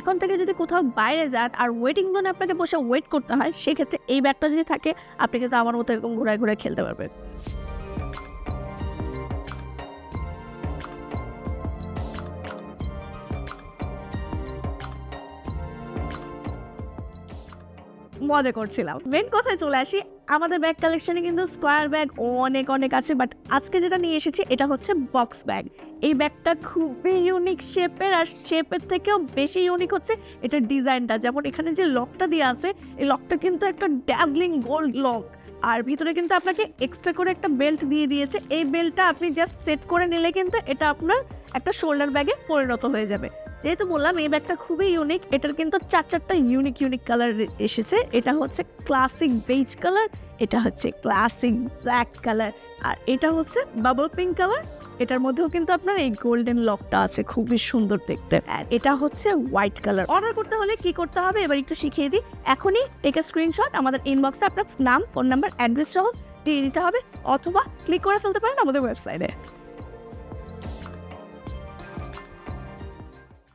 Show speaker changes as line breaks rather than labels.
এখন থেকে যদি কোথাও বাইরে যান আর ওয়েটিং জোনে আপনাকে বসে ওয়েট করতে হয়, সেক্ষেত্রে এই ব্যাগটা যদি থাকে আপনি কিন্তু আমার মতো এরকম ঘোরায় ঘোরায় খেলতে পারবেন। মজা করছিলাম। মেন কথায় চলে আসি, আমাদের ব্যাগ কালেকশনে কিন্তু স্কোয়ার ব্যাগ অনেক অনেক আছে, বাট আজকে যেটা নিয়ে এসেছি এটা হচ্ছে বক্স ব্যাগ। এই ব্যাগটা খুবই ইউনিক শেপের, আর শেপের থেকেও বেশি ইউনিক হচ্ছে এটার ডিজাইনটা। যেমন এখানে যে লকটা দিয়ে আছে, এই লকটা কিন্তু একটা ড্যাজলিং গোল্ড লক, আর ভিতরে কিন্তু আপনাকে এক্সট্রা করে একটা বেল্ট দিয়ে দিয়েছে। এই বেল্টটা আপনি জাস্ট সেট করে নিলে কিন্তু এটা আপনার একটা শোল্ডার ব্যাগে পরিণত হয়ে যাবে। যেহেতু বললাম এই ব্যাগটা খুবই ইউনিক, এটার কিন্তু চারটা ইউনিক কালার এসেছে। এটা হচ্ছে ক্লাসিক বেজ কালার, এটা হচ্ছে ক্লাসিক ব্ল্যাক কালার, আর এটা হচ্ছে বাবল পিঙ্ক কালার। এটার মধ্যেও কিন্তু আপনার এই গোল্ডেন লকটা আছে, খুবই সুন্দর দেখতে। আর এটা হচ্ছে হোয়াইট কালার। অর্ডার করতে হলে কি করতে হবে এবার একটু শিখিয়ে দিই। এখনই টেক এ স্ক্রিনশট, আমাদের ইনবক্সে আপনার নাম, ফোন নাম্বার, অ্যাড্রেস সহ দিয়ে দিতে হবে, অথবা ক্লিক করে ফেলতে পারেন আমাদের ওয়েবসাইটে।